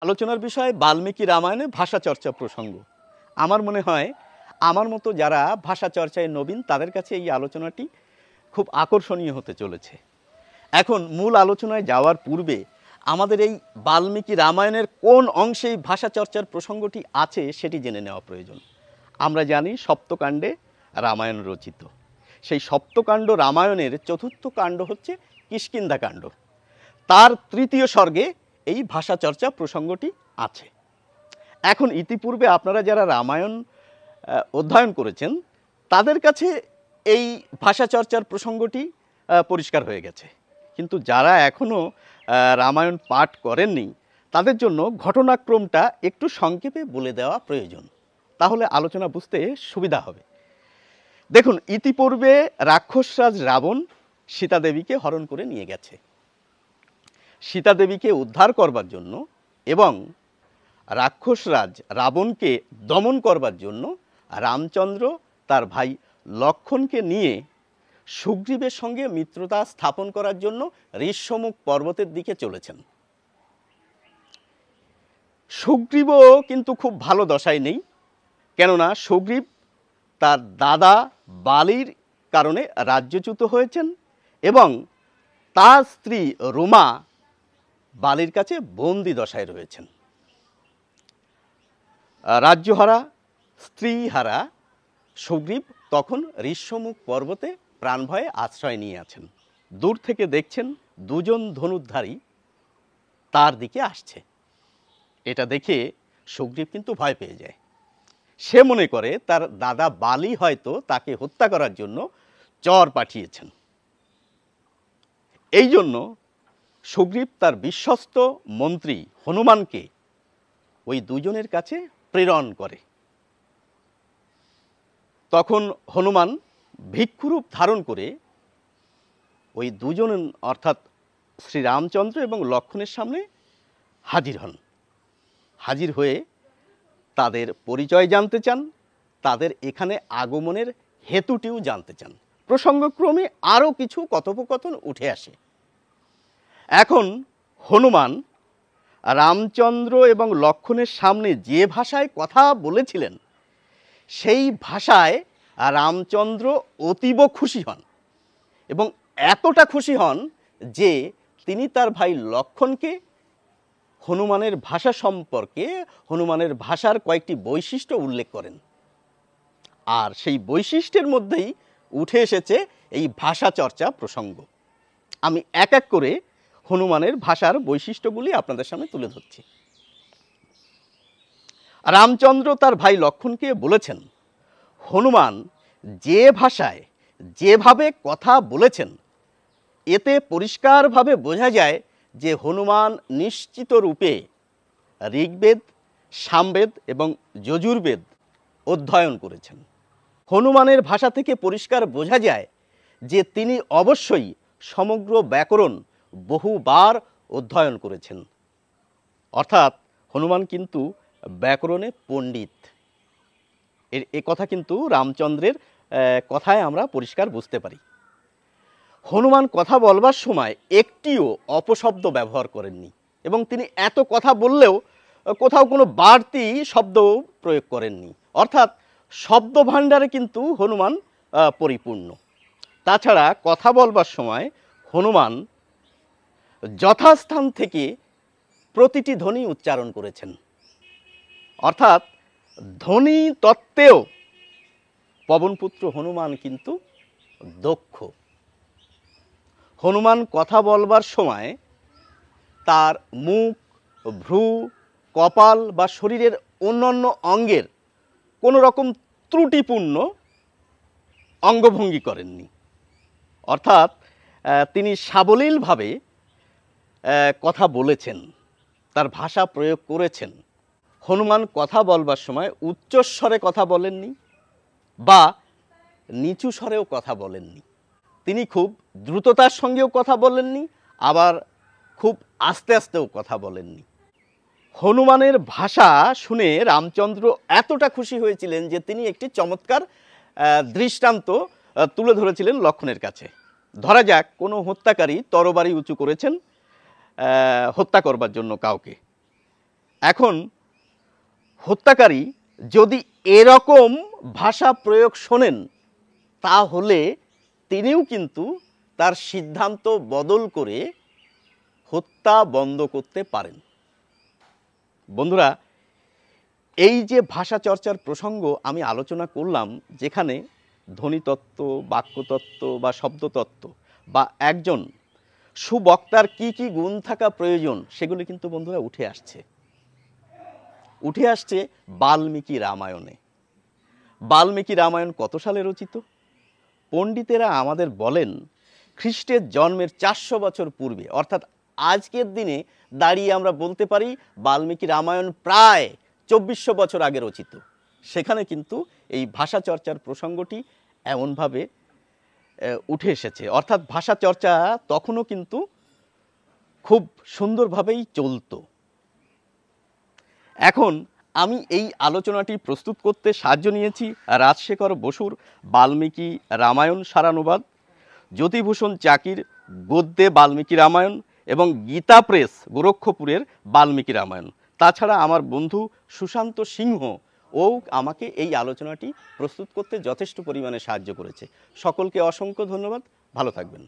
আলোচনার বিষয় বাল্মীকি রামায়ণে ভাষা চর্চা প্রসঙ্গ। আমার মনে হয় আমার মতো যারা ভাষা চর্চায় নবীন তাদের কাছে এই আলোচনাটি খুব আকর্ষণীয় হতে চলেছে। এখন মূল আলোচনায় যাওয়ার পূর্বে আমাদের এই বাল্মীকি রামায়ণের কোন অংশে এই ভাষা চর্চার প্রসঙ্গটি আছে সেটি জেনে নেওয়া প্রয়োজন। আমরা জানি সপ্তকাণ্ডে রামায়ণ রচিত। সেই সপ্তকাণ্ড রামায়ণের চতুর্থ কাণ্ড হচ্ছে কিষ্কিন্ধাকাণ্ড। তার তৃতীয় সর্গে এই ভাষা চর্চা প্রসঙ্গটি আছে। এখন ইতিপূর্বে আপনারা যারা রামায়ণ অধ্যয়ন করেছেন তাদের কাছে এই ভাষা চর্চার প্রসঙ্গটি পরিষ্কার হয়ে গেছে, কিন্তু যারা এখনও রামায়ণ পাঠ করেননি তাদের জন্য ঘটনাক্রমটা একটু সংক্ষেপে বলে দেওয়া প্রয়োজন, তাহলে আলোচনা বুঝতে সুবিধা হবে। দেখুন, ইতিপূর্বে রাক্ষসরাজ রাবণ সীতাদেবীকে হরণ করে নিয়ে গেছে। সীতাদেবীকে উদ্ধার করবার জন্য এবং রাক্ষসরাজ রাবণকে দমন করবার জন্য রামচন্দ্র তার ভাই লক্ষ্মণকে নিয়ে সুগ্রীবের সঙ্গে মিত্রতা স্থাপন করার জন্য ঋষ্যমুখ পর্বতের দিকে চলেছেন। সুগ্রীবও কিন্তু খুব ভালো দশায় নেই, কেননা সুগ্রীব তার দাদা বালির কারণে রাজ্যচ্যুত হয়েছেন এবং তার স্ত্রী রুমা বালির কাছে বন্দি দশায় রয়েছেন। রাজ্যহারা স্ত্রীহারা সুগ্রীব তখন ঋষ্যমুখ পর্বতে প্রাণভয়ে আশ্রয় নিয়ে আছেন। দূর থেকে দেখছেন দুজন ধনুর্ধারী তার দিকে আসছে। এটা দেখে সুগ্রীব কিন্তু ভয় পেয়ে যায়। সে মনে করে তার দাদা বালি হয়তো তাকে হত্যা করার জন্য চর পাঠিয়েছেন। এই জন্য সুগ্রীব তার বিশ্বস্ত মন্ত্রী হনুমানকে ওই দুজনের কাছে প্রেরণ করে। তখন হনুমান ভিক্ষুরূপ ধারণ করে ওই দুজন অর্থাৎ শ্রীরামচন্দ্র এবং লক্ষ্মণের সামনে হাজির হন। হাজির হয়ে তাদের পরিচয় জানতে চান, তাদের এখানে আগমনের হেতুটিও জানতে চান। প্রসঙ্গক্রমে আরও কিছু কথোপকথন উঠে আসে। এখন হনুমান রামচন্দ্র এবং লক্ষ্মণের সামনে যে ভাষায় কথা বলেছিলেন সেই ভাষায় রামচন্দ্র অতীব খুশি হন এবং এতটা খুশি হন যে তিনি তার ভাই লক্ষ্মণকে হনুমানের ভাষা সম্পর্কে হনুমানের ভাষার কয়েকটি বৈশিষ্ট্য উল্লেখ করেন। আর সেই বৈশিষ্ট্যের মধ্যেই উঠে এসেছে এই ভাষা চর্চা প্রসঙ্গ। আমি এক এক করে হনুমানের ভাষার বৈশিষ্ট্যগুলি আপনাদের সামনে তুলে ধরছি। রামচন্দ্র তার ভাই লক্ষ্মণকে বলেছেন, হনুমান যে ভাষায় যেভাবে কথা বলেছেন এতে পরিষ্কারভাবে বোঝা যায় যে হনুমান নিশ্চিত রূপে ঋগ্বেদ, সামবেদ এবং যজুর্বেদ অধ্যয়ন করেছেন। হনুমানের ভাষা থেকে পরিষ্কার বোঝা যায় যে তিনি অবশ্যই সমগ্র ব্যাকরণ বহুবার অধ্যয়ন করেছেন, অর্থাৎ হনুমান কিন্তু ব্যাকরণে পণ্ডিত। এ কথা কিন্তু রামচন্দ্রের কথায় আমরা পরিষ্কার বুঝতে পারি। হনুমান কথা বলবার সময় একটিও অপশব্দ ব্যবহার করেননি এবং তিনি এত কথা বললেও কোথাও কোনো বাড়তি শব্দ প্রয়োগ করেননি, অর্থাৎ শব্দ ভাণ্ডারে কিন্তু হনুমান পরিপূর্ণ। তাছাড়া কথা বলবার সময় হনুমান যথাস্থান থেকে প্রতিটি ধ্বনি উচ্চারণ করেছেন, অর্থাৎ ধ্বনি তত্ত্বেও পবনপুত্র হনুমান কিন্তু দক্ষ। হনুমান কথা বলবার সময় তার মুখ, ভ্রু, কপাল বা শরীরের অন্যান্য অঙ্গের কোনো রকম ত্রুটিপূর্ণ অঙ্গভঙ্গি করেননি, অর্থাৎ তিনি সাবলীলভাবে কথা বলেছেন, তার ভাষা প্রয়োগ করেছেন। হনুমান কথা বলবার সময় উচ্চস্বরে কথা বলেননি বা নিচু স্বরেও কথা বলেননি। তিনি খুব দ্রুততার সঙ্গেও কথা বলেননি, আবার খুব আস্তে আস্তেও কথা বলেননি। হনুমানের ভাষা শুনে রামচন্দ্র এতটা খুশি হয়েছিলেন যে তিনি একটি চমৎকার দৃষ্টান্ত তুলে ধরেছিলেন লক্ষ্মণের কাছে। ধরা যাক কোনো হত্যাকারী তরবারি উঁচু করেছেন হত্যা করবার জন্য কাউকে, এখন হত্যাকারী যদি এরকম ভাষা প্রয়োগ শোনেন, তাহলে তিনিও কিন্তু তার সিদ্ধান্ত বদল করে হত্যা বন্ধ করতে পারেন। বন্ধুরা, এই যে ভাষা চর্চার প্রসঙ্গ আমি আলোচনা করলাম, যেখানে ধ্বনিতত্ত্ব, বাক্যতত্ত্ব বা শব্দতত্ত্ব বা একজন সুবক্তার কি কি গুণ থাকা প্রয়োজন, সেগুলি কিন্তু বন্ধুরা উঠে আসছে বাল্মীকি রামায়ণে। বাল্মীকি রামায়ণ কত সালে রচিত? পণ্ডিতেরা আমাদের বলেন খ্রিস্টের জন্মের 400 বছর পূর্বে, অর্থাৎ আজকের দিনে দাঁড়িয়ে আমরা বলতে পারি বাল্মীকি রামায়ণ প্রায় 2400 বছর আগে রচিত। সেখানে কিন্তু এই ভাষা চর্চার প্রসঙ্গটি এমনভাবে উঠে এসেছে, অর্থাৎ ভাষা চর্চা তখনও কিন্তু খুব সুন্দরভাবেই চলত। এখন আমি এই আলোচনাটি প্রস্তুত করতে সাহায্য নিয়েছি রাজশেখর বসুর বাল্মীকি রামায়ণ সারানুবাদ, জ্যোতিভূষণ চাকির গদ্যে বাল্মীকি রামায়ণ এবং গীতা প্রেস গোরক্ষপুরের বাল্মীকি রামায়ণ। তাছাড়া আমার বন্ধু সুশান্ত সিংহ ও আমাকে এই আলোচনাটি প্রস্তুত করতে যথেষ্ট পরিমাণে সাহায্য করেছে। সকলকে অসংখ্য ধন্যবাদ। ভালো থাকবেন।